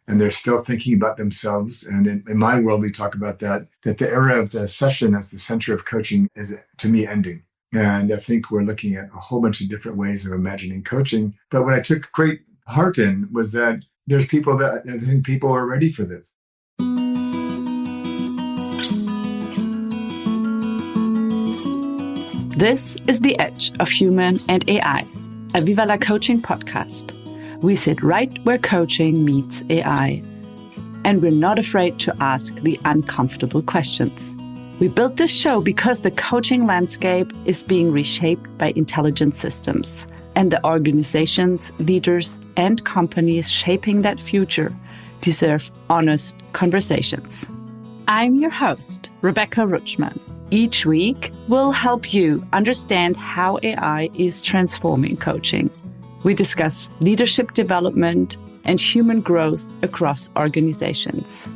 and they're still thinking about themselves. And in my world, we talk about that the era of the session as the center of coaching is, to me, ending. And I think we're looking at a whole bunch of different ways of imagining coaching. But what I took great heart in was that there's people that I think people are ready for this. This is The Edge of Human and AI, a Viva la Coaching podcast. We sit right where coaching meets AI, and we're not afraid to ask the uncomfortable questions. We built this show because the coaching landscape is being reshaped by intelligent systems, and the organizations, leaders, and companies shaping that future deserve honest conversations. I'm your host, Rebecca Rutschman. Each week, we'll help you understand how AI is transforming coaching. We discuss leadership development and human growth across organizations.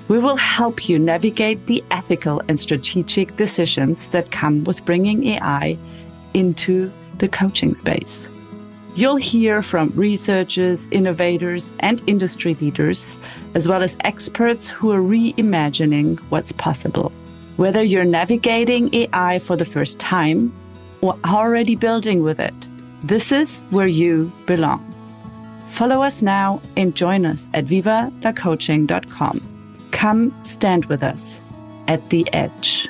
We will help you navigate the ethical and strategic decisions that come with bringing AI into the coaching space. You'll hear from researchers, innovators, and industry leaders, as well as experts who are reimagining what's possible. Whether you're navigating AI for the first time or already building with it, this is where you belong. Follow us now and join us at vivalacoaching.com. Come stand with us at the edge.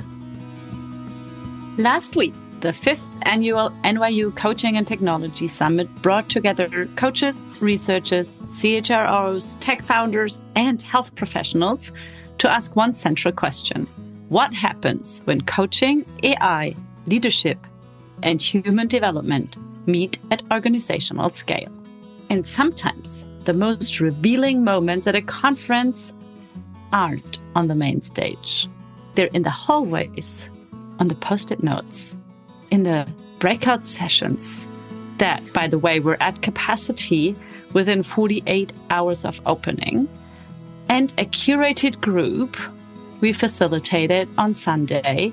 Last week, the 5th annual NYU Coaching and Technology Summit brought together coaches, researchers, CHROs, tech founders, and health professionals to ask one central question. What happens when coaching, AI, leadership, and human development meet at organizational scale? And sometimes the most revealing moments at a conference aren't on the main stage. They're in the hallways, on the post-it notes, in the breakout sessions that, by the way, were at capacity within 48 hours of opening, and a curated group we facilitated on Sunday,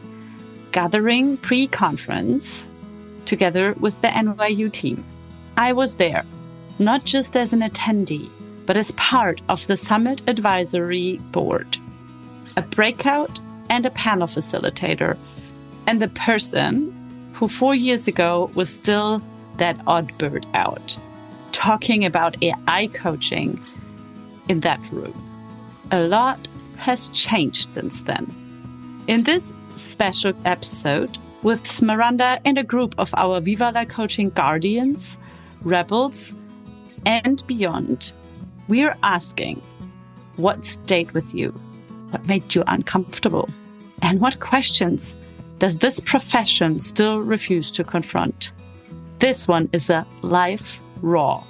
gathering pre-conference together with the NYU team. I was there, not just as an attendee, but as part of the Summit Advisory Board, a breakout and a panel facilitator, and the person who 4 years ago was still that odd bird out, talking about AI coaching in that room. A lot has changed since then. In this special episode with Smaranda and a group of our Viva la Coaching guardians, rebels, and beyond, we are asking what stayed with you, what made you uncomfortable, and what questions does this profession still refuse to confront? This one is a live, raw,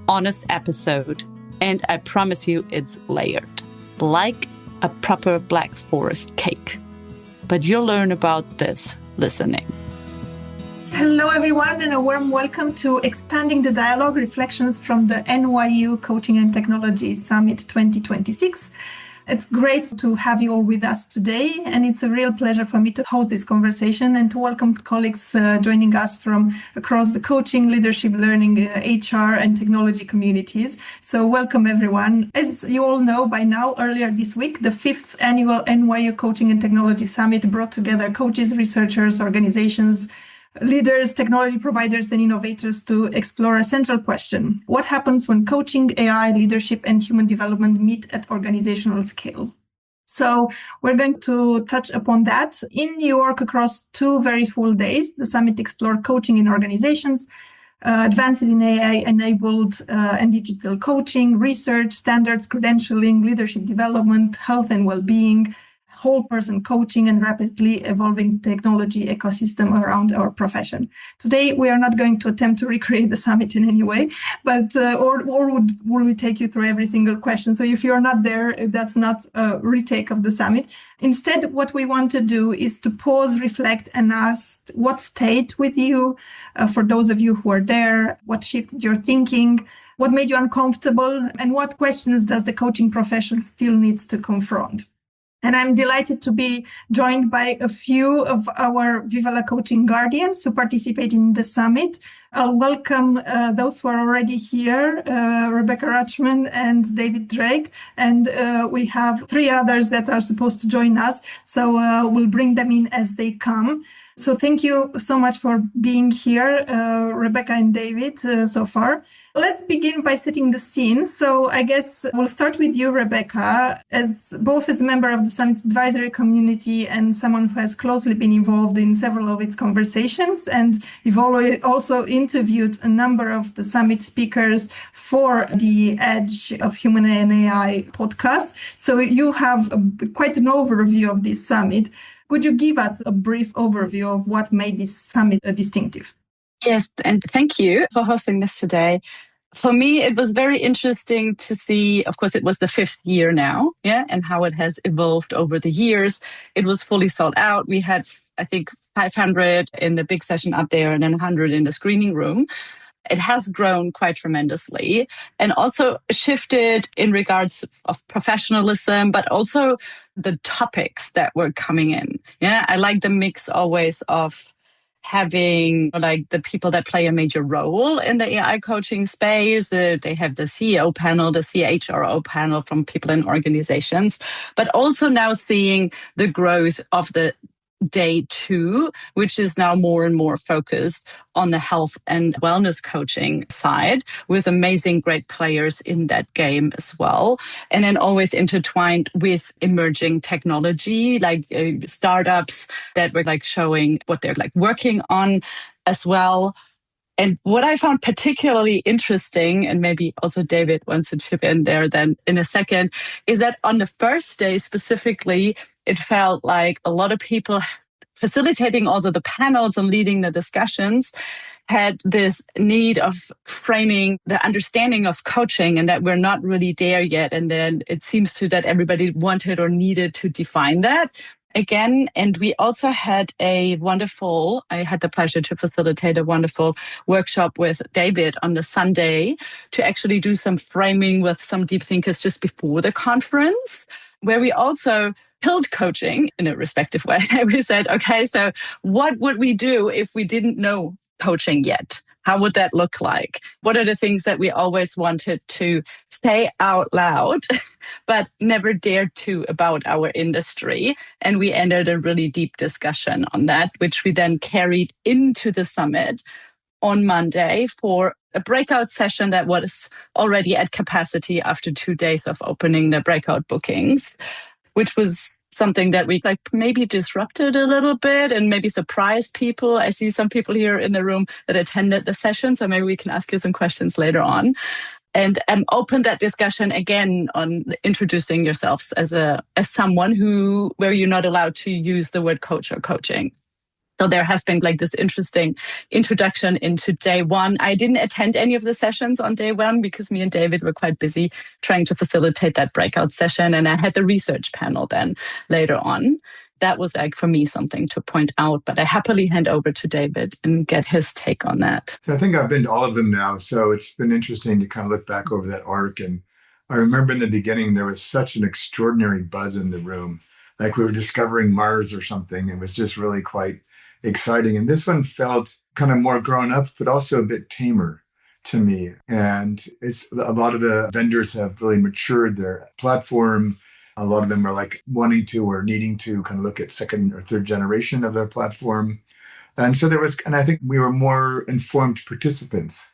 honest episode, and I promise you it's layered, like a proper Black Forest cake. But you'll learn about this listening. Hello, everyone, and a warm welcome to Expanding the Dialogue, Reflections from the NYU Coaching and Technology Summit 2026. It's great to have you all with us today, and it's a real pleasure for me to host this conversation and to welcome colleagues joining us from across the coaching, leadership, learning, HR, and technology communities. So welcome, everyone. As you all know by now, earlier this week, the 5th annual NYU Coaching and Technology Summit brought together coaches, researchers, organizations, leaders, technology providers, and innovators to explore a central question. What happens when coaching, AI, leadership, and human development meet at organizational scale? So we're going to touch upon that. In New York, across 2 very full days, the summit explored coaching in organizations, advances in AI-enabled and digital coaching, research, standards, credentialing, leadership development, health and well-being, whole person coaching, and rapidly evolving technology ecosystem around our profession. Today, we are not going to attempt to recreate the summit in any way, but or will we take you through every single question? So if you're not there, that's not a retake of the summit. Instead, what we want to do is to pause, reflect, and ask what stayed with you for those of you who are there, what shifted your thinking, what made you uncomfortable, and what questions does the coaching profession still needs to confront. And I'm delighted to be joined by a few of our Viva la Coaching guardians who participate in the summit. I'll welcome those who are already here, Rebecca Rachman and David Drake. And we have three others that are supposed to join us. So we'll bring them in as they come. So thank you so much for being here, Rebecca and David, so far. Let's begin by setting the scene. So I guess we'll start with you, Rebecca, as both as a member of the Summit Advisory Community and someone who has closely been involved in several of its conversations. And you've also interviewed a number of the Summit speakers for the Edge of Human and AI podcast. So you have quite an overview of this summit. Could you give us a brief overview of what made this summit distinctive? Yes, and thank you for hosting this today. For me, it was very interesting to see, of course, it was the 5th year now, and how it has evolved over the years. It was fully sold out. We had, I think, 500 in the big session up there and then 100 in the screening room. It has grown quite tremendously and also shifted in regards of professionalism, but also the topics that were coming in. Yeah, I like the mix always of having like the people that play a major role in the AI coaching space. They have the CEO panel, the CHRO panel from people in organizations, but also now seeing the growth of the day 2, which is now more and more focused on the health and wellness coaching side with amazing great players in that game as well. And then always intertwined with emerging technology, like startups that were like showing what they're like working on as well. And what I found particularly interesting, and maybe also David wants to chip in there then in a second, is that on the first day specifically, it felt like a lot of people facilitating also the panels and leading the discussions had this need of framing the understanding of coaching and that we're not really there yet. And then it seems to that everybody wanted or needed to define that again. And we also had I had the pleasure to facilitate a wonderful workshop with David on the Sunday to actually do some framing with some deep thinkers just before the conference, where we also killed coaching in a respective way. We said, okay, so what would we do if we didn't know coaching yet? How would that look like? What are the things that we always wanted to say out loud, but never dared to about our industry? And we ended a really deep discussion on that, which we then carried into the summit on Monday for a breakout session that was already at capacity after 2 days of opening the breakout bookings, which was something that we like maybe disrupted a little bit and maybe surprised people. I see some people here in the room that attended the session, so maybe we can ask you some questions later on. And open that discussion again on introducing yourselves as someone where you're not allowed to use the word coach or coaching. So there has been like this interesting introduction into day 1. I didn't attend any of the sessions on day 1 because me and David were quite busy trying to facilitate that breakout session. And I had the research panel then later on. That was like for me something to point out, but I happily hand over to David and get his take on that. So I think I've been to all of them now. So it's been interesting to kind of look back over that arc. And I remember in the beginning, there was such an extraordinary buzz in the room. Like we were discovering Mars or something. It was just really quite exciting. And this one felt kind of more grown up, but also a bit tamer to me. And a lot of the vendors have really matured their platform. A lot of them are like wanting to or needing to kind of look at 2nd or 3rd generation of their platform. And so and I think we were more informed participants.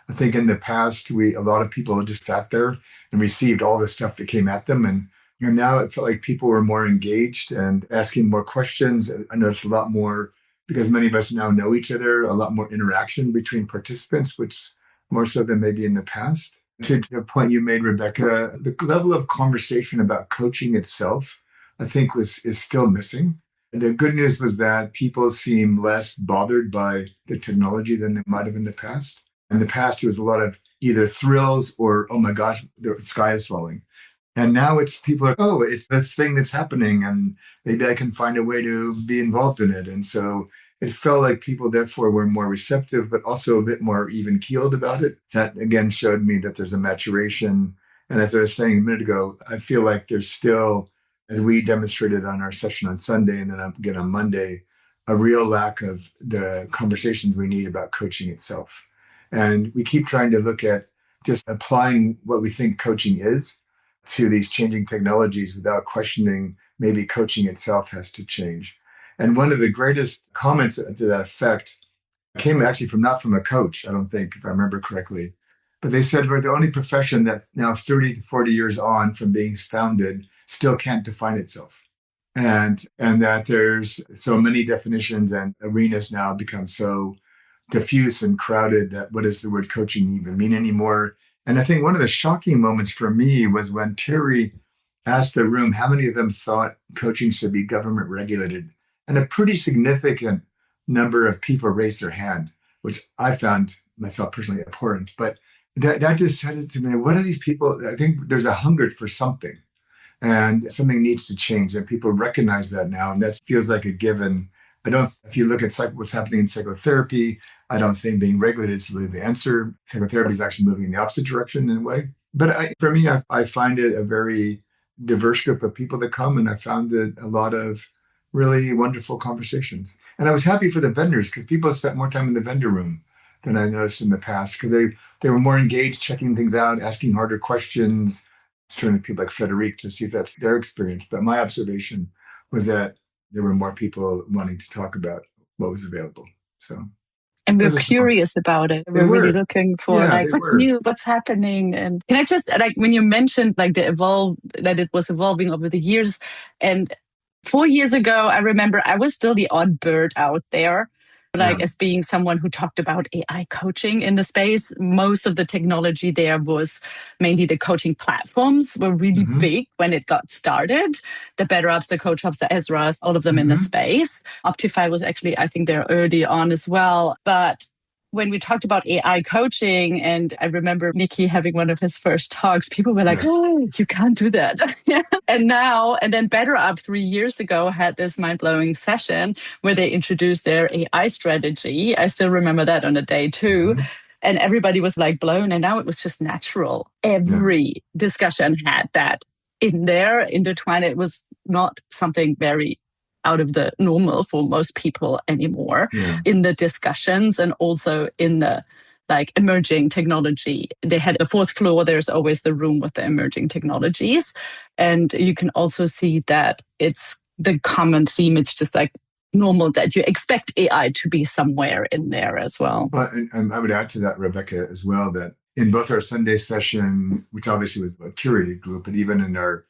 I think in the past, a lot of people just sat there and received all the stuff that came at them. And now it felt like people were more engaged and asking more questions. I noticed a lot more, because many of us now know each other, a lot more interaction between participants, which more so than maybe in the past. To the point you made, Rebecca, the level of conversation about coaching itself, I think is still missing. And the good news was that people seem less bothered by the technology than they might have in the past. In the past, it was a lot of either thrills or, oh my gosh, the sky is falling. And now people are, oh, it's this thing that's happening and maybe I can find a way to be involved in it. And so it felt like people therefore were more receptive, but also a bit more even keeled about it. That again showed me that there's a maturation. And as I was saying a minute ago, I feel like there's still as we demonstrated on our session on Sunday and then again on Monday, a real lack of the conversations we need about coaching itself. And we keep trying to look at just applying what we think coaching is to these changing technologies without questioning maybe coaching itself has to change. And one of the greatest comments to that effect came actually from not from a coach, I don't think, if I remember correctly, but they said we're the only profession that now 30 to 40 years on from being founded still can't define itself. And that there's so many definitions and arenas now become so diffuse and crowded that what does the word coaching even mean anymore? And I think one of the shocking moments for me was when Terry asked the room how many of them thought coaching should be government regulated. And a pretty significant number of people raised their hand, which I found myself personally abhorrent. But that just said it to me, what are these people? I think there's a hunger for something and something needs to change. And people recognize that now. And that feels like a given. If you look at what's happening in psychotherapy, I don't think being regulated is really the answer. Psychotherapy is actually moving in the opposite direction in a way. But for me, I find it a very diverse group of people that come, and I found it a lot of really wonderful conversations. And I was happy for the vendors because people spent more time in the vendor room than I noticed in the past because they were more engaged, checking things out, asking harder questions, turning to people like Frederic to see if that's their experience. But my observation was that there were more people wanting to talk about what was available. So. And we're curious about it. We're really looking for what's new, what's happening. And can I just when you mentioned that it was evolving over the years. And 4 years ago, I remember I was still the odd bird out there, as being someone who talked about AI coaching in the space. Most of the technology there was mainly the coaching platforms were really big when it got started. The BetterUps, the CoachUps, the Ezras, all of them in the space. Optify was actually, I think, there early on as well. But when we talked about AI coaching, and I remember Nikki having one of his first talks, people were like, oh, you can't do that. And then BetterUp 3 years ago had this mind-blowing session where they introduced their AI strategy. I still remember that on a day too. And everybody was like blown. And now it was just natural. Every discussion had that in there, intertwined. It was not something very out of the normal for most people anymore in the discussions and also in the emerging technology. They had a fourth floor. There's always the room with the emerging technologies. And you can also see that it's the common theme. It's just normal that you expect AI to be somewhere in there as well. Well, and I would add to that, Rebecca, as well, that in both our Sunday session, which obviously was a curated group, but even in our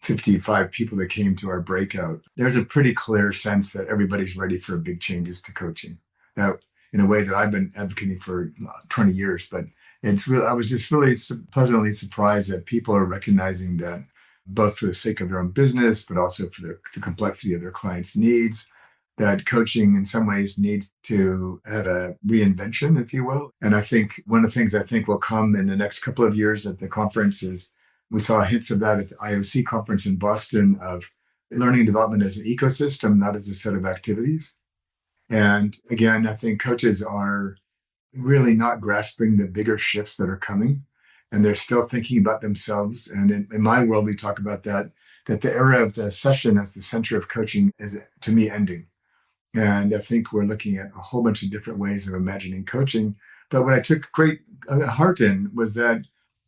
55 people that came to our breakout, there's a pretty clear sense that everybody's ready for big changes to coaching. Now, in a way that I've been advocating for 20 years, but I was just really pleasantly surprised that people are recognizing that both for the sake of their own business, but also for the complexity of their clients' needs, that coaching in some ways needs to have a reinvention, if you will. And I think one of the things I think will come in the next couple of years at the conference is we saw hints of that at the IOC conference in Boston of learning and development as an ecosystem, not as a set of activities. And again, I think coaches are really not grasping the bigger shifts that are coming, and they're still thinking about themselves. And in my world, we talk about that the era of the session as the center of coaching is, to me, ending. And I think we're looking at a whole bunch of different ways of imagining coaching. But what I took great heart in was that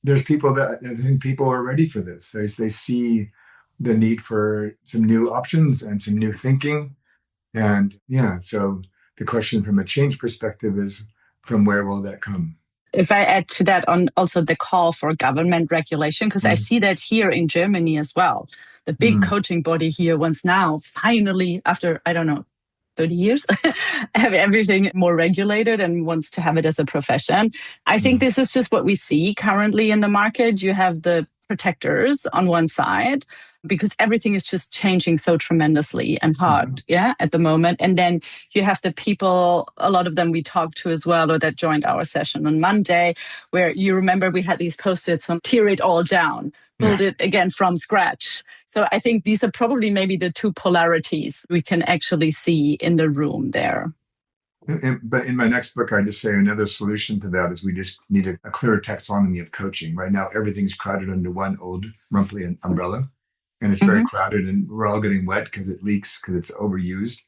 there's people that I think people are ready for this. They see the need for some new options and some new thinking. And so the question from a change perspective is, from where will that come? If I add to that on also the call for government regulation, because I see that here in Germany as well. The big coaching body here wants now finally, after, 30 years, have everything more regulated and wants to have it as a profession. I think this is just what we see currently in the market. You have the protectors on one side, because everything is just changing so tremendously and hard, at the moment. And then you have the people, a lot of them we talked to as well, or that joined our session on Monday, where you remember we had these post-its on tear it all down, build it again from scratch. So I think these are probably maybe the two polarities we can actually see in the room there. But in my next book, I just say another solution to that is we just need a clearer taxonomy of coaching. Right now, everything's crowded under one old rumply umbrella. and it's very crowded, and we're all getting wet because it leaks because it's overused.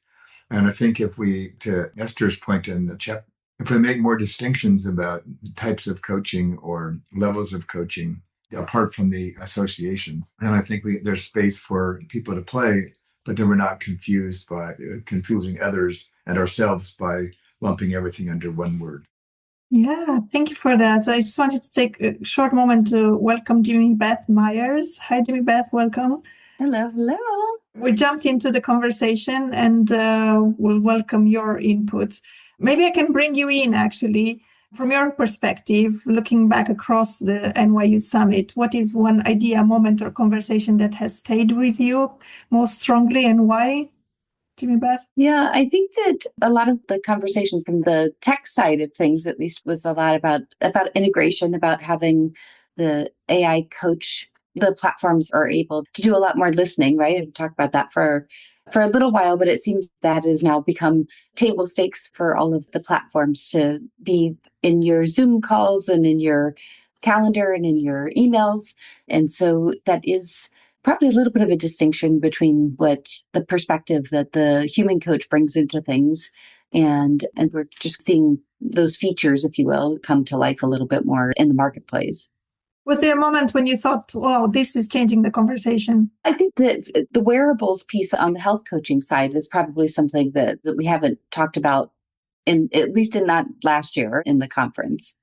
And I think if we, to Esther's point in the chat, if we make more distinctions about types of coaching or levels of coaching, apart from the associations, then I think there's space for people to play, but then we're not confusing others and ourselves by lumping everything under one word. Yeah, thank you for that. So I just wanted to take a short moment to welcome Jimmy Beth Myers. Hi, Jimmy Beth, welcome. Hello, hello. We jumped into the conversation and we'll welcome your inputs. Maybe I can bring you in, actually. From your perspective, looking back across the NYU Summit, what is one idea, moment, or conversation that has stayed with you most strongly, and why? Jimmy Beth? Yeah, I think that a lot of the conversations from the tech side of things, at least, was a lot about integration, about having the AI coach. The platforms are able to do a lot more listening, right? I've talked about that for a little while, but it seems that has now become table stakes for all of the platforms to be in your Zoom calls and in your calendar and in your emails. And so that is probably a little bit of a distinction between what the perspective that the human coach brings into things. And we're just seeing those features, if you will, come to life a little bit more in the marketplace. Was there a moment when you thought, wow, this is changing the conversation? I think that the wearables piece on the health coaching side is probably something that we haven't talked about, at least in not last year in the conference.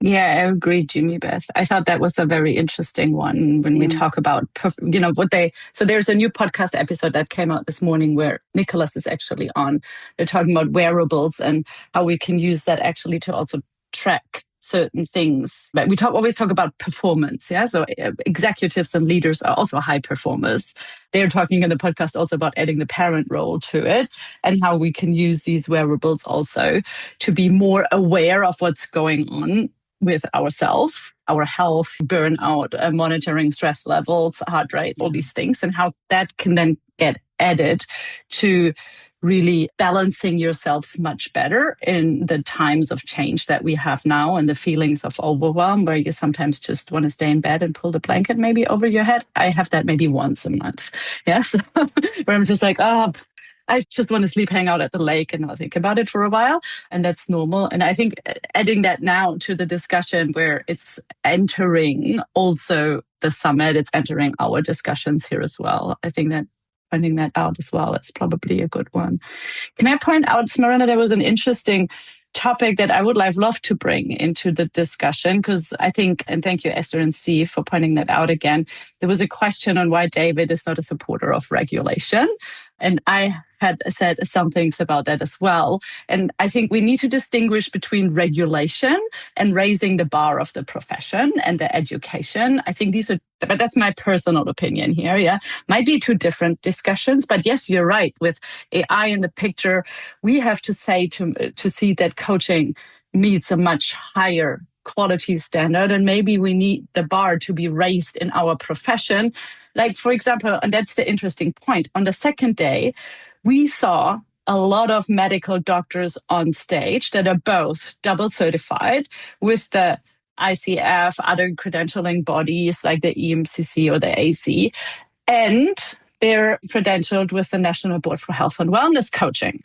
Yeah, I agree, Jimmy Beth. I thought that was a very interesting one when we talk about, so there's a new podcast episode that came out this morning where Nicholas is actually on. They're talking about wearables and how we can use that actually to also track certain things. But we always talk about performance. Yeah. So executives and leaders are also high performers. They're talking in the podcast also about adding the parent role to it and how we can use these wearables also to be more aware of what's going on with ourselves, our health, burnout, monitoring stress levels, heart rates, all these things, and how that can then get added to really balancing yourselves much better in the times of change that we have now and the feelings of overwhelm where you sometimes just want to stay in bed and pull the blanket maybe over your head. I have that maybe once a month. Yes. Where I'm just like, I just want to sleep, hang out at the lake and not think about it for a while. And that's normal. And I think adding that now to the discussion where it's entering also the summit, it's entering our discussions here as well. I think that finding that out as well is probably a good one. Can I point out, Smarana, there was an interesting topic that I would love to bring into the discussion because I think, and thank you, Esther and Steve, for pointing that out again. There was a question on why David is not a supporter of regulation. And I had said some things about that as well. And I think we need to distinguish between regulation and raising the bar of the profession and the education. I think but that's my personal opinion here. Yeah. Might be two different discussions, but yes, you're right. With AI in the picture, we have to say to see that coaching meets a much higher quality standard. And maybe we need the bar to be raised in our profession. Like, for example, and that's the interesting point, on the second day, we saw a lot of medical doctors on stage that are both double certified with the ICF, other credentialing bodies like the EMCC or the AC, and they're credentialed with the National Board for Health and Wellness Coaching,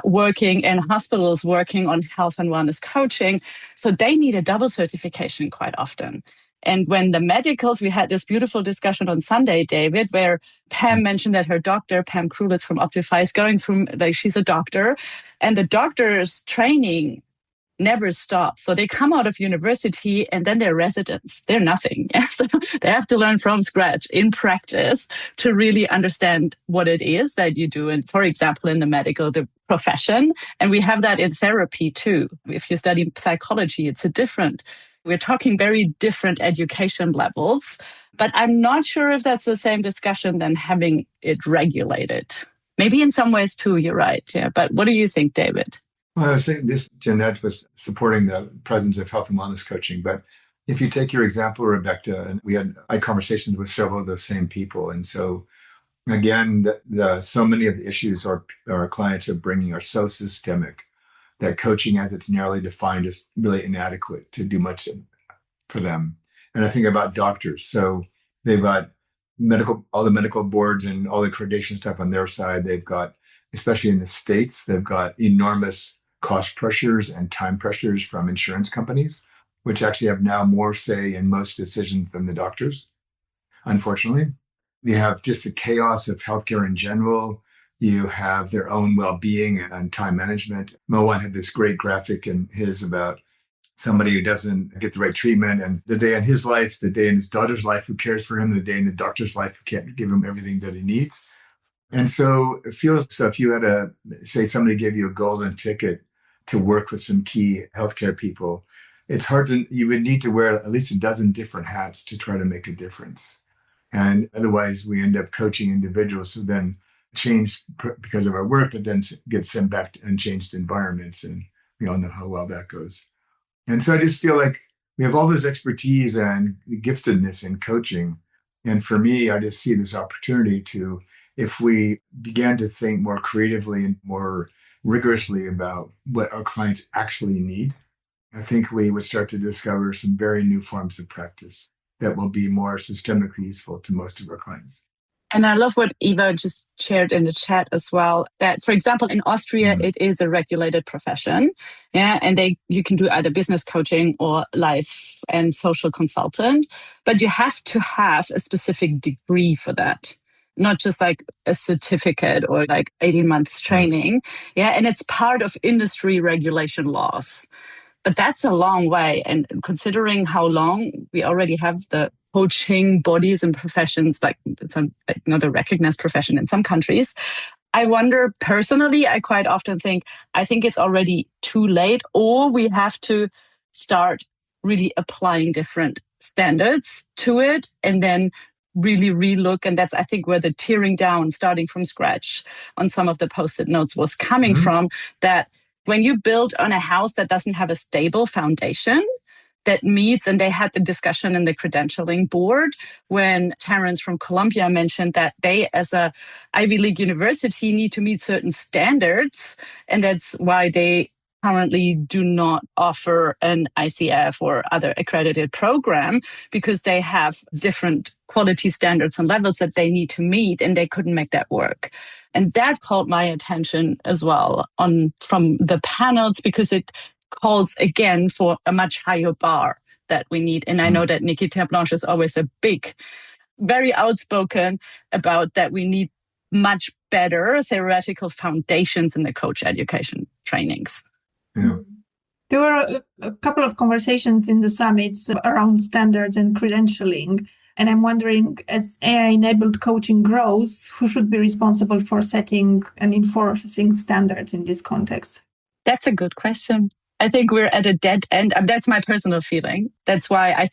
working in hospitals, working on health and wellness coaching. So they need a double certification quite often. And when the medicals, we had this beautiful discussion on Sunday, David, where Pam mentioned that her doctor, Pam Krulitz from Optify, is going through, she's a doctor, and the doctor's training never stops. So they come out of university and then they're residents. They're nothing. Yeah? So they have to learn from scratch in practice to really understand what it is that you do. And for example, in the medical profession, and we have that in therapy too. If you study psychology, it's we're talking very different education levels, but I'm not sure if that's the same discussion than having it regulated. Maybe in some ways too, you're right. Yeah. But what do you think, David? Well, I was saying this, Jeanette was supporting the presence of health and wellness coaching. But if you take your example, Rebecca, and we had conversations with several of those same people. And so again, so many of the issues our clients are bringing are so systemic that coaching as it's narrowly defined is really inadequate to do much for them. And I think about doctors. So they've got all the medical boards and all the accreditation stuff on their side. They've got, especially in the States, they've got enormous cost pressures and time pressures from insurance companies, which actually have now more say in most decisions than the doctors, unfortunately. You have just the chaos of healthcare in general. You have their own well-being and time management. Moan had this great graphic in his about somebody who doesn't get the right treatment, and the day in his life, the day in his daughter's life who cares for him, the day in the doctor's life who can't give him everything that he needs. And so it feels, so if you had say somebody gave you a golden ticket to work with some key healthcare people, it's hard you would need to wear at least a dozen different hats to try to make a difference. And otherwise we end up coaching individuals who then change because of our work, but then get sent back to unchanged environments. And we all know how well that goes. And so I just feel like we have all this expertise and giftedness in coaching. And for me, I just see this opportunity to, if we began to think more creatively and more rigorously about what our clients actually need, I think we would start to discover some very new forms of practice that will be more systemically useful to most of our clients. And I love what Eva just shared in the chat as well, that, for example, in Austria, it is a regulated profession. Yeah. And you can do either business coaching or life and social consultant, but you have to have a specific degree for that. Not just like a certificate or like 18 months training. Yeah. And it's part of industry regulation laws. But that's a long way. And considering how long we already have the coaching bodies and professions, like it's not a recognized profession in some countries, I wonder personally, I quite often think, I think it's already too late, or we have to start really applying different standards to it and then really relook. And that's, I think, where the tearing down, starting from scratch on some of the post-it notes was coming from, that when you build on a house that doesn't have a stable foundation that meets, and they had the discussion in the credentialing board when Terrence from Columbia mentioned that they, as a Ivy League university, need to meet certain standards. And that's why they currently do not offer an ICF or other accredited program, because they have different quality standards and levels that they need to meet, and they couldn't make that work. And that caught my attention as well from the panels, because it calls again for a much higher bar that we need. And I know that Nikki Terblanche is always very outspoken about that we need much better theoretical foundations in the coach education trainings. Yeah. There were a couple of conversations in the summits around standards and credentialing. And I'm wondering, as AI-enabled coaching grows, who should be responsible for setting and enforcing standards in this context? That's a good question. I think we're at a dead end. That's my personal feeling. That's why I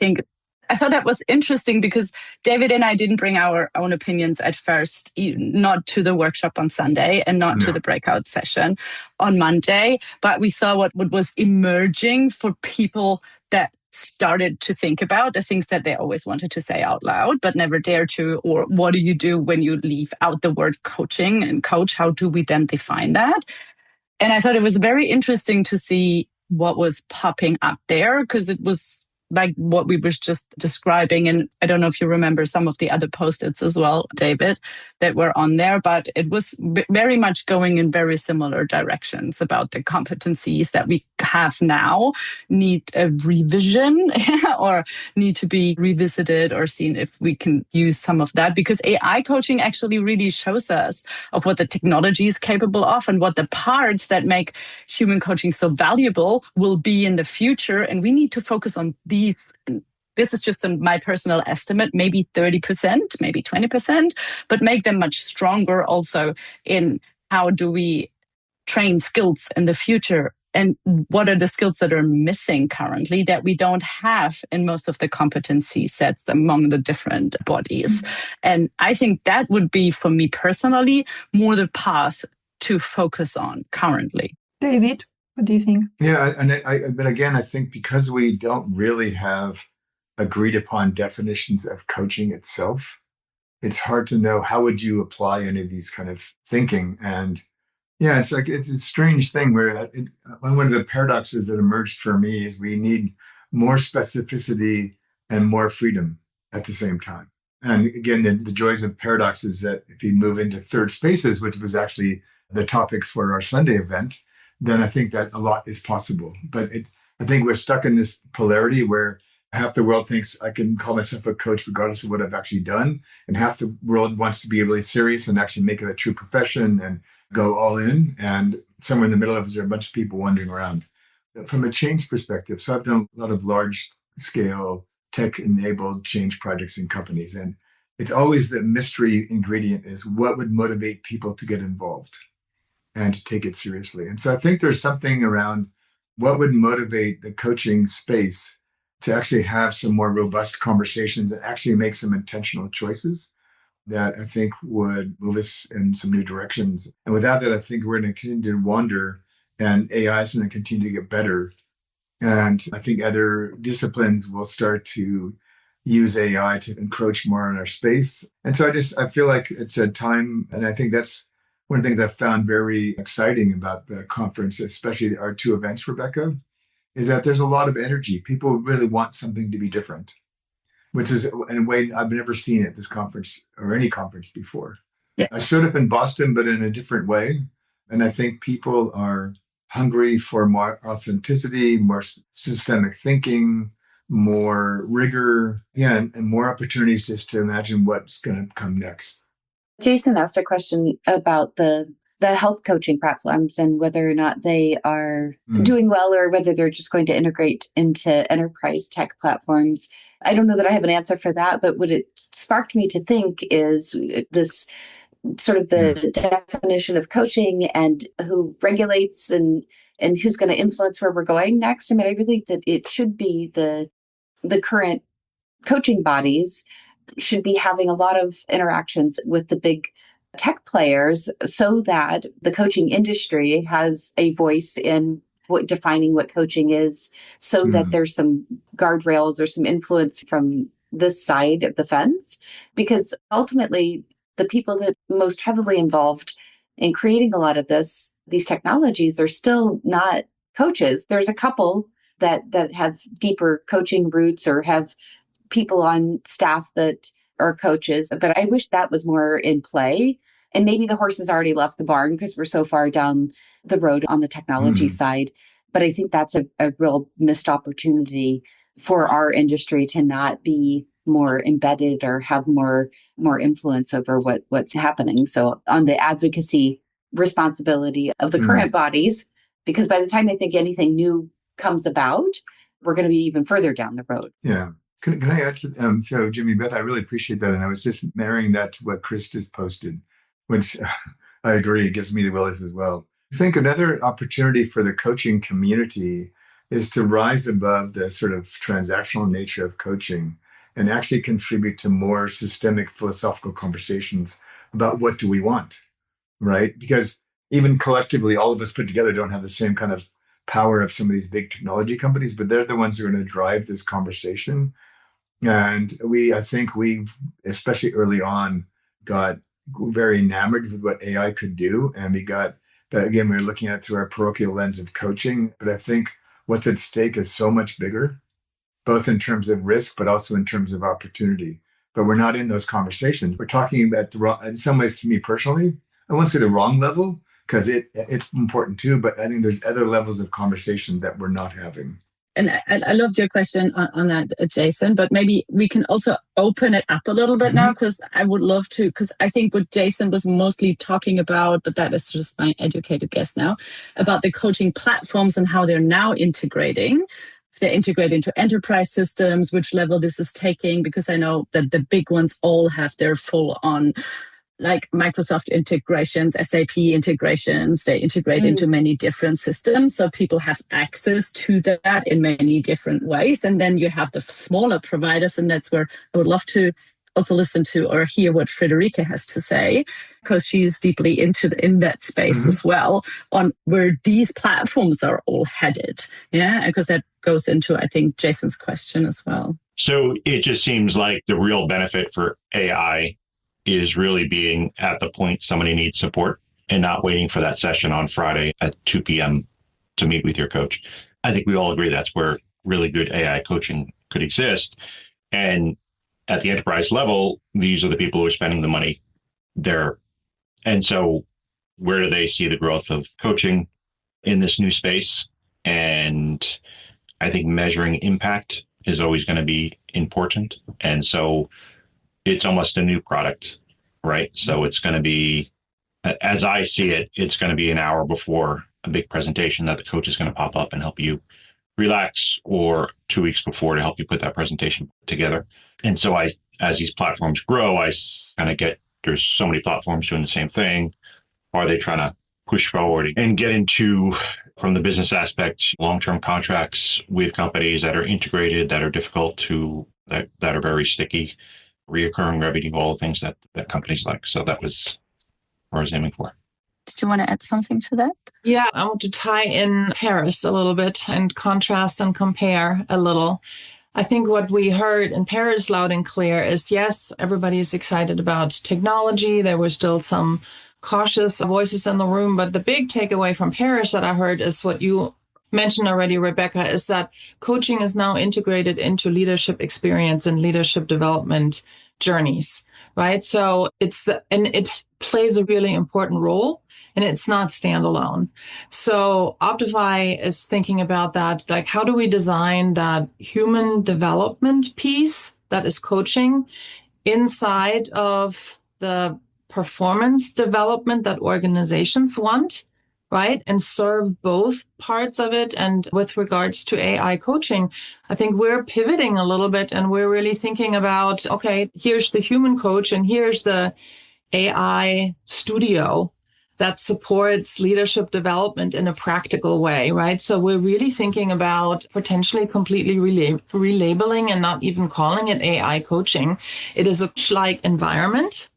thought that was interesting, because David and I didn't bring our own opinions at first, not to the workshop on Sunday and not to the breakout session on Monday, but we saw what was emerging for people that started to think about the things that they always wanted to say out loud, but never dare to. Or what do you do when you leave out the word coaching and coach? How do we then define that? And I thought it was very interesting to see what was popping up there, because it was like what we were just describing. And I don't know if you remember some of the other post-its as well, David, that were on there, but it was very much going in very similar directions about the competencies that we have now need a revision or need to be revisited or seen if we can use some of that, because AI coaching actually really shows us of what the technology is capable of and what the parts that make human coaching so valuable will be in the future. And we need to focus on these. This is just my personal estimate, maybe 30%, maybe 20%, but make them much stronger also in how do we train skills in the future, and what are the skills that are missing currently that we don't have in most of the competency sets among the different bodies. And I think that would be, for me personally, more the path to focus on currently. David, what do you think? Yeah, but again, I think because we don't really have agreed upon definitions of coaching itself, it's hard to know how would you apply any of these kind of thinking. And yeah, it's like it's a strange thing where one of the paradoxes that emerged for me is we need more specificity and more freedom at the same time. And again, the joys of paradox is that if you move into third spaces, which was actually the topic for our Sunday event, then I think that a lot is possible. But I think we're stuck in this polarity where half the world thinks I can call myself a coach regardless of what I've actually done. And half the world wants to be really serious and actually make it a true profession and go all in. And somewhere in the middle of it, there are a bunch of people wandering around. From a change perspective, so I've done a lot of large scale tech-enabled change projects in companies. And it's always the mystery ingredient is what would motivate people to get involved and to take it seriously. And so I think there's something around what would motivate the coaching space to actually have some more robust conversations and actually make some intentional choices that I think would move us in some new directions. And without that, I think we're going to continue to wander and AI is going to continue to get better. And I think other disciplines will start to use AI to encroach more on our space. And so I feel like it's a time, and I think that's one of the things I've found very exciting about the conference, especially our two events, Rebecca, is that there's a lot of energy. People really want something to be different, which is in a way I've never seen at this conference or any conference before. Yeah. I showed up in Boston, but in a different way. And I think people are hungry for more authenticity, more systemic thinking, more rigor, and more opportunities just to imagine what's going to come next. Jason asked a question about the health coaching platforms and whether or not they are doing well or whether they're just going to integrate into enterprise tech platforms. I don't know that I have an answer for that, but what it sparked me to think is this sort of the definition of coaching and who regulates and who's going to influence where we're going next. I mean, I really think that it should be the current coaching bodies should be having a lot of interactions with the big tech players so that the coaching industry has a voice in defining what coaching is, so that there's some guardrails or some influence from this side of the fence. Because ultimately, the people that most heavily involved in creating a lot of these technologies are still not coaches. There's a couple that have deeper coaching roots or have people on staff that are coaches, but I wish that was more in play. And maybe the horse has already left the barn because we're so far down the road on the technology side. But I think that's a real missed opportunity for our industry to not be more embedded or have more influence over what's happening. So on the advocacy responsibility of the current bodies, because by the time I think anything new comes about, we're going to be even further down the road. Yeah. Can I add to, so Jimmy, Beth, I really appreciate that. And I was just marrying that to what Chris just posted, which I agree, gives me the willies as well. I think another opportunity for the coaching community is to rise above the sort of transactional nature of coaching and actually contribute to more systemic philosophical conversations about what do we want, right? Because even collectively, all of us put together don't have the same kind of power of some of these big technology companies, but they're the ones who are going to drive this conversation. And I think we, especially early on, got very enamored with what AI could do. And we got, again, we were looking at it through our parochial lens of coaching. But I think what's at stake is so much bigger, both in terms of risk, but also in terms of opportunity. But we're not in those conversations. We're talking about, in some ways, to me personally, I won't say the wrong level, because it's important too, but I think there's other levels of conversation that we're not having. And I loved your question on that, Jason, but maybe we can also open it up a little bit now, because I would love to, because I think what Jason was mostly talking about, but that is just my educated guess now, about the coaching platforms and how they're now integrating. They integrate into enterprise systems, which level this is taking, because I know that the big ones all have their full on, like Microsoft integrations, SAP integrations, they integrate into many different systems. So people have access to that in many different ways. And then you have the smaller providers. And that's where I would love to also listen to or hear what Friederike has to say, because she's deeply in that space as well, on where these platforms are all headed. Yeah, because that goes into, I think, Jason's question as well. So it just seems like the real benefit for AI is really being at the point somebody needs support and not waiting for that session on Friday at 2 p.m. to meet with your coach. I think we all agree that's where really good AI coaching could exist. And at the enterprise level, these are the people who are spending the money there. And so where do they see the growth of coaching in this new space? And I think measuring impact is always going to be important. And so it's almost a new product, right? So it's going to be, as I see it, it's going to be an hour before a big presentation that the coach is going to pop up and help you relax, or 2 weeks before to help you put that presentation together. And so as these platforms grow, I kind of get, there's so many platforms doing the same thing. Are they trying to push forward and get into, from the business aspect, long-term contracts with companies that are integrated, that are difficult to, that are very sticky, reoccurring revenue, all the things that companies like. So that was what I was aiming for. Did you want to add something to that? Yeah, I want to tie in Paris a little bit and contrast and compare a little. I think what we heard in Paris loud and clear is, yes, everybody is excited about technology. There were still some cautious voices in the room, but the big takeaway from Paris that I heard is what you mentioned already, Rebecca, is that coaching is now integrated into leadership experience and leadership development journeys, right? So and it plays a really important role, and it's not standalone. So Optify is thinking about that, like, how do we design that human development piece that is coaching inside of the performance development that organizations want, right? And serve both parts of it. And with regards to AI coaching, I think we're pivoting a little bit, and we're really thinking about, okay, here's the human coach and here's the AI studio that supports leadership development in a practical way, right? So we're really thinking about potentially completely relabeling and not even calling it AI coaching. It is a coach-like environment,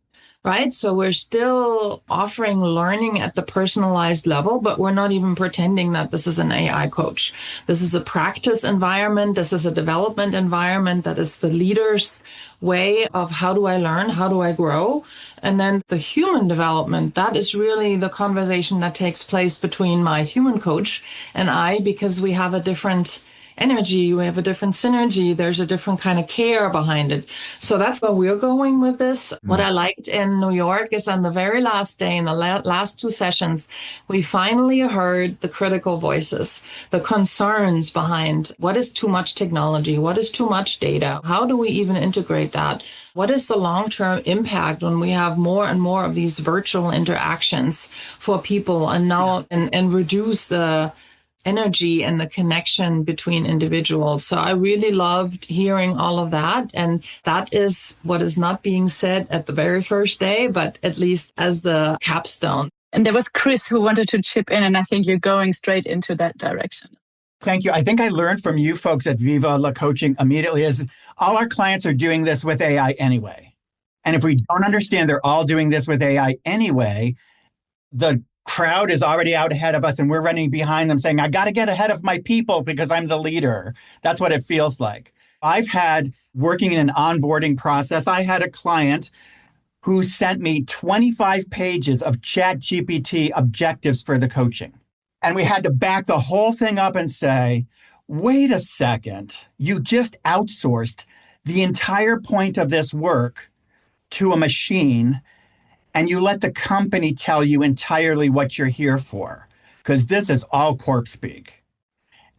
right? So we're still offering learning at the personalized level, but we're not even pretending that this is an AI coach. This is a practice environment. This is a development environment that is the leader's way of how do I learn? How do I grow? And then the human development, that is really the conversation that takes place between my human coach and I, because we have a different energy, we have a different synergy, there's a different kind of care behind it. So that's where we're going with this. What I liked in New York is on the very last day, in the last 2 sessions, we finally heard the critical voices, the concerns behind what is too much technology, what is too much data, how do we even integrate that? What is the long-term impact when we have more and more of these virtual interactions for people, and reduce the energy and the connection between individuals. So I really loved hearing all of that. And that is what is not being said at the very first day, but at least as the capstone. And there was Chris who wanted to chip in, and I think you're going straight into that direction. Thank you. I think I learned from you folks at Viva la Coaching immediately is all our clients are doing this with AI anyway. And if we don't understand they're all doing this with AI anyway, the crowd is already out ahead of us and we're running behind them saying, I got to get ahead of my people because I'm the leader. That's what it feels like. I've had, working in an onboarding process, I had a client who sent me 25 pages of ChatGPT objectives for the coaching. And we had to back the whole thing up and say, wait a second, you just outsourced the entire point of this work to a machine, and you let the company tell you entirely what you're here for, because this is all corp speak.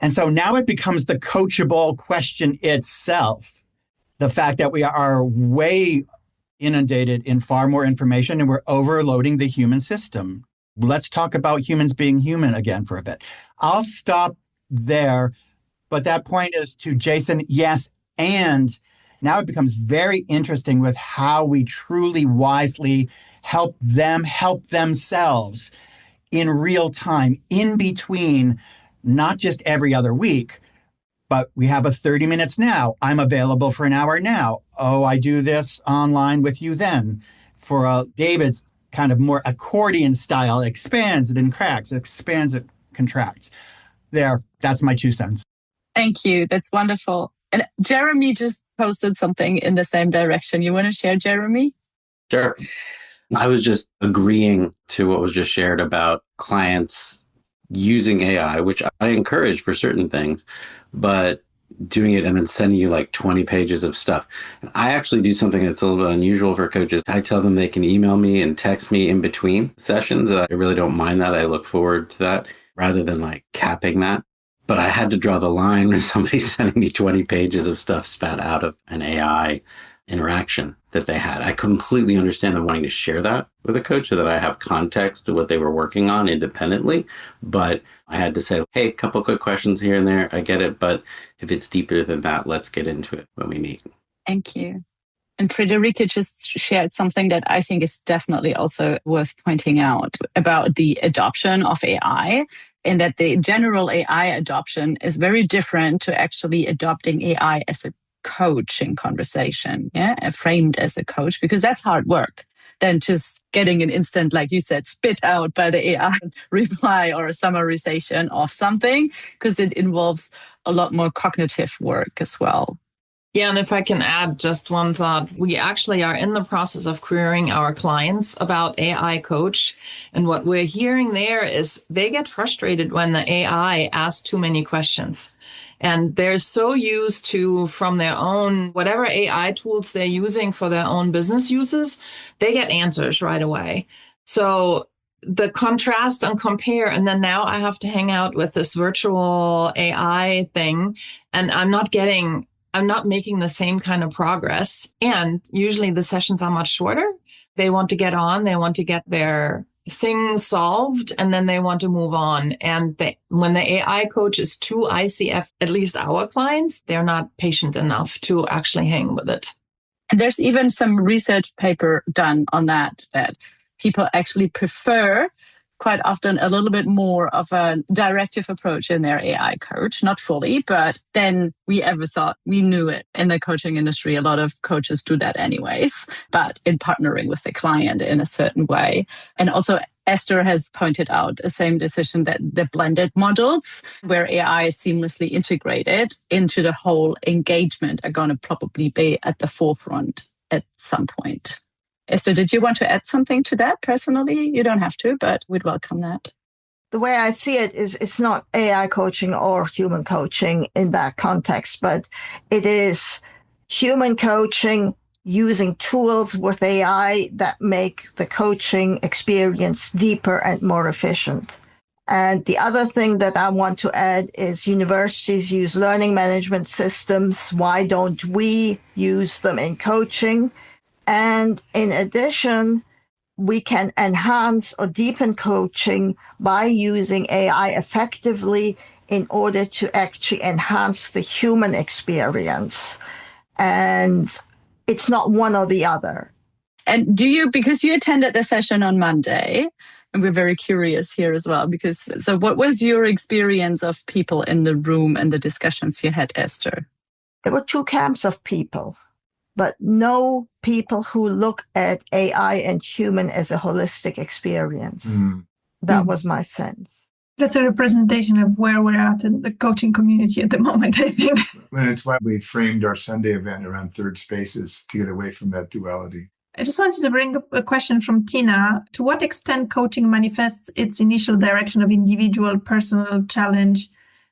And so now it becomes the coachable question itself, the fact that we are way inundated in far more information and we're overloading the human system. Let's talk about humans being human again for a bit. I'll stop there, but that point is to Jason, yes, and now it becomes very interesting with how we truly wisely help them help themselves in real time, in between, not just every other week, but we have a 30 minutes now. I'm available for an hour now. Oh, I do this online with you then. For David's kind of more accordion style, expands it and cracks, expands it, contracts. There, that's my 2 cents. Thank you. That's wonderful. And Jeremy just posted something in the same direction. You want to share, Jeremy? Sure. I was just agreeing to what was just shared about clients using AI, which I encourage for certain things, but doing it and then sending you like 20 pages of stuff. I actually do something that's a little bit unusual for coaches. I tell them they can email me and text me in between sessions. I really don't mind that. I look forward to that rather than like capping that. But I had to draw the line when somebody's sending me 20 pages of stuff spat out of an AI interaction that they had. I completely understand them wanting to share that with a coach so that I have context to what they were working on independently. But I had to say, hey, a couple quick questions here and there. I get it. But if it's deeper than that, let's get into it when we meet. Thank you. And Friederike just shared something that I think is definitely also worth pointing out about the adoption of AI, and that the general AI adoption is very different to actually adopting AI as a coach in conversation, framed as a coach, because that's hard work than just getting an instant, like you said, spit out by the AI reply or a summarization of something, because it involves a lot more cognitive work as well. Yeah, and if I can add just one thought, we actually are in the process of querying our clients about AI coach. And what we're hearing there is they get frustrated when the AI asks too many questions. And they're so used to, from their own, whatever AI tools they're using for their own business uses, they get answers right away. So the contrast and compare, and then now I have to hang out with this virtual AI thing, and I'm not making the same kind of progress. And usually the sessions are much shorter. They want to get on, they want to get their thing solved, and then they want to move on. And when the AI coach is too ICF, at least our clients, they're not patient enough to actually hang with it. And there's even some research paper done on that people actually prefer quite often a little bit more of a directive approach in their AI coach, not fully, but than we ever thought. We knew it in the coaching industry. A lot of coaches do that anyways, but in partnering with the client in a certain way. And also Esther has pointed out the same decision that the blended models where AI is seamlessly integrated into the whole engagement are going to probably be at the forefront at some point. Esther, did you want to add something to that personally? You don't have to, but we'd welcome that. The way I see it is it's not AI coaching or human coaching in that context, but it is human coaching using tools with AI that make the coaching experience deeper and more efficient. And the other thing that I want to add is universities use learning management systems. Why don't we use them in coaching? And in addition, we can enhance or deepen coaching by using AI effectively in order to actually enhance the human experience. And it's not one or the other. And because you attended the session on Monday, and we're very curious here as well, so what was your experience of people in the room and the discussions you had, Esther? There were two camps of people, but no people who look at AI and human as a holistic experience. That was my sense. That's a representation of where we're at in the coaching community at the moment, I think. And it's why we framed our Sunday event around third spaces to get away from that duality. I just wanted to bring up a question from Tina. To what extent coaching manifests its initial direction of individual personal challenge,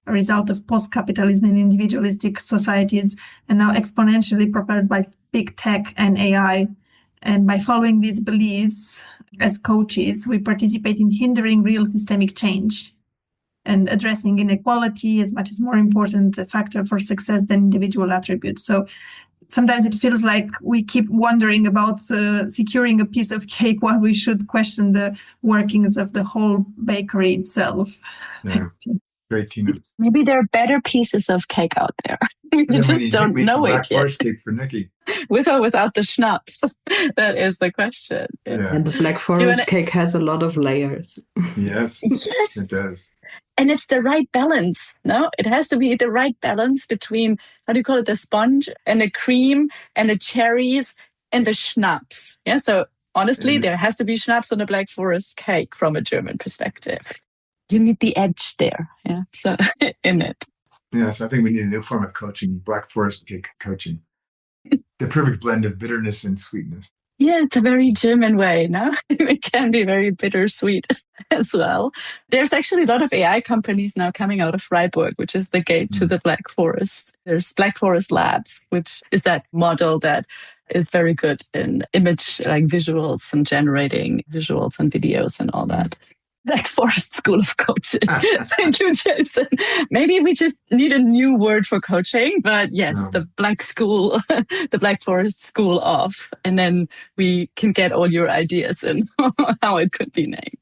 a result of post-capitalism and individualistic societies, and now exponentially propelled by big tech and AI? And by following these beliefs, as coaches, we participate in hindering real systemic change and addressing inequality as much as more important a factor for success than individual attributes. So sometimes it feels like we keep wondering about securing a piece of cake while we should question the workings of the whole bakery itself. Yeah. Great, Tina. Maybe there are better pieces of cake out there. You just don't know it yet. Black forest cake for Nikki. With or without the schnapps? That is the question. Yeah. And the Black Forest cake has a lot of layers. Yes, it does. And it's the right balance, no? It has to be the right balance between, how do you call it, the sponge and the cream and the cherries and the schnapps. Yeah, so honestly, there has to be schnapps on a Black Forest cake from a German perspective. You need the edge there, yeah, so in it. Yeah, so I think we need a new form of coaching, Black Forest cake coaching. The perfect blend of bitterness and sweetness. Yeah, it's a very German way, no? It can be very bittersweet as well. There's actually a lot of AI companies now coming out of Freiburg, which is the gate to the Black Forest. There's Black Forest Labs, which is that model that is very good in image, like visuals and generating visuals and videos and all that. Black Forest School of Coaching. Thank you, Jason. Maybe we just need a new word for coaching, but yes, the Black School, the Black Forest School of, and then we can get all your ideas and how it could be named.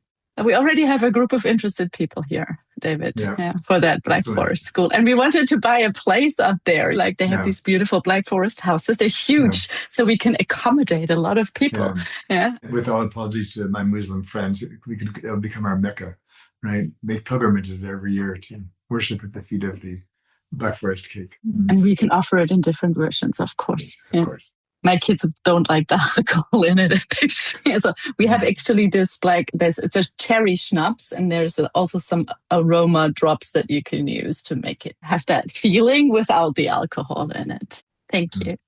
We already have a group of interested people here, David, for that Black Forest School. And we wanted to buy a place up there. Like they have these beautiful Black Forest houses. They're huge, so we can accommodate a lot of people. Yeah. With all apologies to my Muslim friends, it'll become our Mecca, right? Make pilgrimages there every year to worship at the feet of the Black Forest cake. And we can offer it in different versions, of course. Of course. My kids don't like the alcohol in it. So we have actually this, like, it's a cherry schnapps, and there's also some aroma drops that you can use to make it have that feeling without the alcohol in it. Thank you.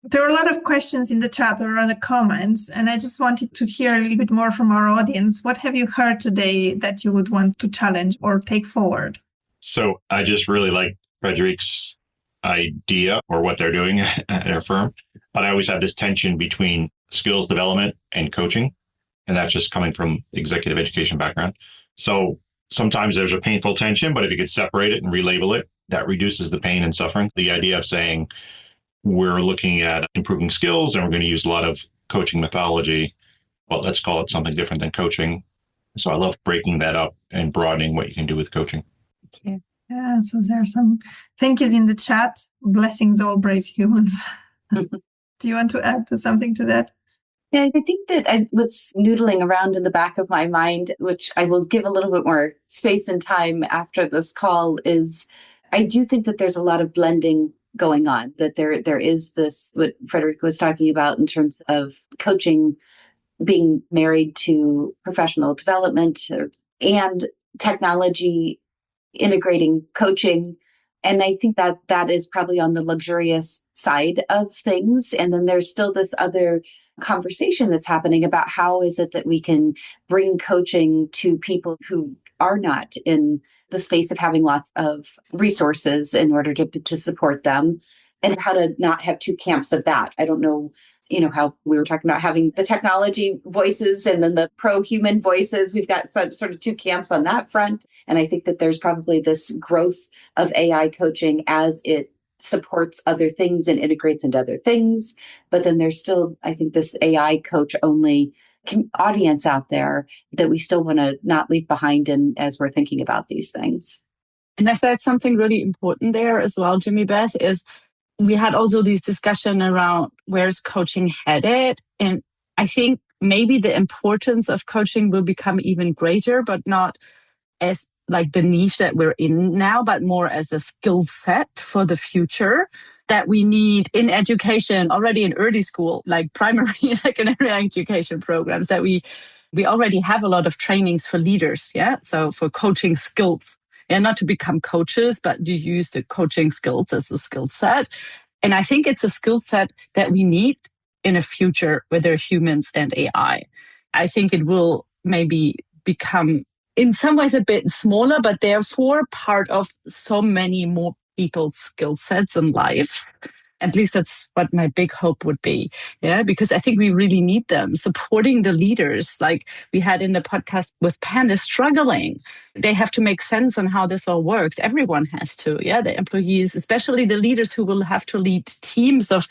There are a lot of questions in the chat or other comments, and I just wanted to hear a little bit more from our audience. What have you heard today that you would want to challenge or take forward? So I just really like Frederick's idea or what they're doing at their firm. But I always have this tension between skills development and coaching. And that's just coming from executive education background. So sometimes there's a painful tension, but if you could separate it and relabel it, that reduces the pain and suffering. The idea of saying we're looking at improving skills and we're going to use a lot of coaching methodology. Well, let's call it something different than coaching. So I love breaking that up and broadening what you can do with coaching. Yeah, so there are some thank yous in the chat. Blessings, all brave humans. Do you want to add something to that? Yeah, I think that I was noodling around in the back of my mind, which I will give a little bit more space and time after this call, is I do think that there's a lot of blending going on, that there is this, what Frederick was talking about in terms of coaching being married to professional development and technology integrating coaching. And I think that that is probably on the luxurious side of things. And then there's still this other conversation that's happening about how is it that we can bring coaching to people who are not in the space of having lots of resources in order to support them, and how to not have two camps of that. I don't know, how we were talking about having the technology voices and then the pro-human voices. We've got sort of two camps on that front. And I think that there's probably this growth of AI coaching as it supports other things and integrates into other things. But then there's still, I think, this AI coach only audience out there that we still want to not leave behind as we're thinking about these things. And I said something really important there as well, Jimmy Beth, is we had also this discussion around where's coaching headed. And I think maybe the importance of coaching will become even greater, but not as like the niche that we're in now, but more as a skill set for the future that we need in education already in early school, like primary and secondary education programs, that we already have a lot of trainings for leaders. Yeah. So for coaching skills. And not to become coaches, but to use the coaching skills as a skill set. And I think it's a skill set that we need in a future where there are humans and AI. I think it will maybe become in some ways a bit smaller, but therefore part of so many more people's skill sets and lives. At least that's what my big hope would be. Yeah, because I think we really need them supporting the leaders. Like we had in the podcast with Pam, is struggling. They have to make sense on how this all works. Everyone has to. Yeah, the employees, especially the leaders who will have to lead teams of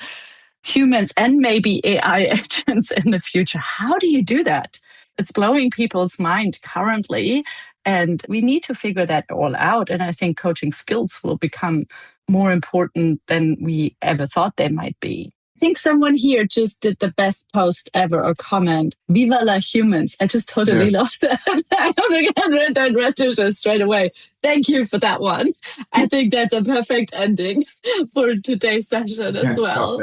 humans and maybe AI agents in the future. How do you do that? It's blowing people's mind currently. And we need to figure that all out. And I think coaching skills will become more important than we ever thought they might be. I think someone here just did the best post ever or comment. Viva la humans. I just totally love that. I read that message straight away. Thank you for that one. I think that's a perfect ending for today's session as well.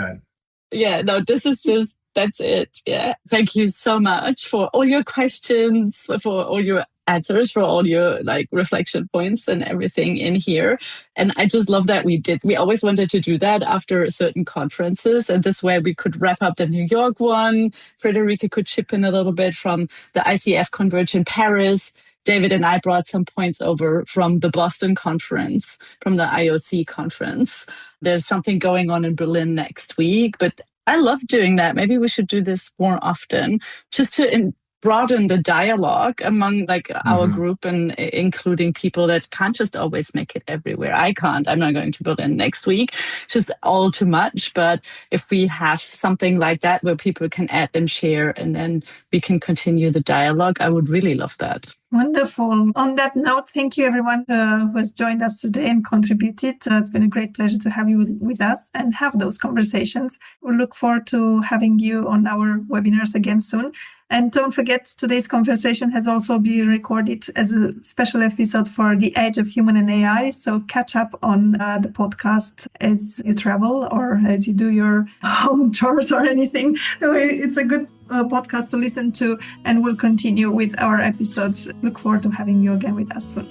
Yeah, no, this is just, that's it. Yeah. Thank you so much for all your questions, for all your answers for all your reflection points and everything in here. And I just love that we always wanted to do that after certain conferences. And this way we could wrap up the New York one. Frederica could chip in a little bit from the ICF Converge in Paris. David and I brought some points over from the Boston conference, from the IOC conference. There's something going on in Berlin next week, but I love doing that. Maybe we should do this more often, just to broaden the dialogue among our group, and including people that can't just always make it everywhere. I can't. I'm not going to Berlin next week. It's just all too much. But if we have something like that where people can add and share, and then we can continue the dialogue, I would really love that. Wonderful. On that note, thank you everyone who has joined us today and contributed. It's been a great pleasure to have you with us and have those conversations. We look forward to having you on our webinars again soon. And don't forget, today's conversation has also been recorded as a special episode for The Edge of Human and AI. So catch up on the podcast as you travel or as you do your home chores or anything. It's a good podcast to listen to, and we'll continue with our episodes. Look forward to having you again with us soon.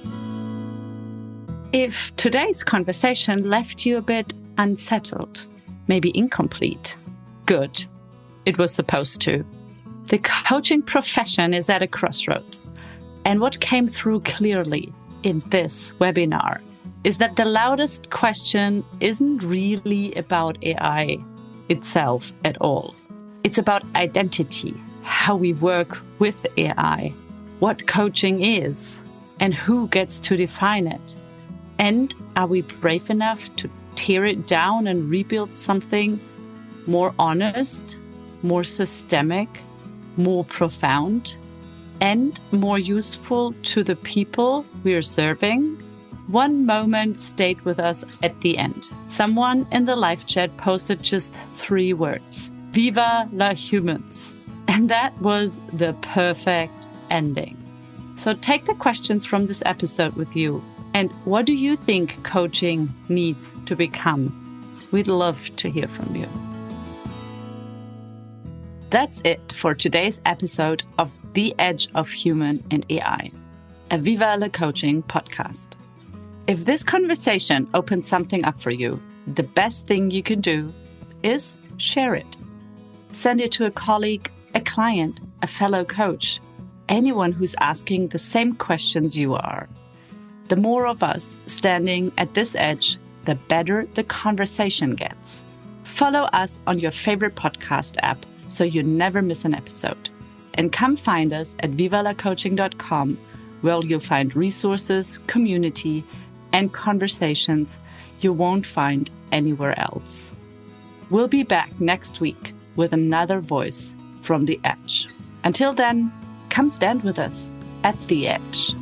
If today's conversation left you a bit unsettled, maybe incomplete, good. It was supposed to. The coaching profession is at a crossroads. And what came through clearly in this webinar is that the loudest question isn't really about AI itself at all. It's about identity, how we work with AI, what coaching is, and who gets to define it. And are we brave enough to tear it down and rebuild something more honest, more systemic, more profound, and more useful to the people we are serving? One moment stayed with us at the end. Someone in the live chat posted just 3 words: Viva la humans. And that was the perfect ending. So take the questions from this episode with you. And what do you think coaching needs to become? We'd love to hear from you. That's it for today's episode of The Edge of Human and AI, a Viva la Coaching podcast. If this conversation opened something up for you, the best thing you can do is share it. Send it to a colleague, a client, a fellow coach, anyone who's asking the same questions you are. The more of us standing at this edge, the better the conversation gets. Follow us on your favorite podcast app so you never miss an episode. And come find us at vivalacoaching.com, where you'll find resources, community, and conversations you won't find anywhere else. We'll be back next week with another voice from the edge. Until then, come stand with us at the edge.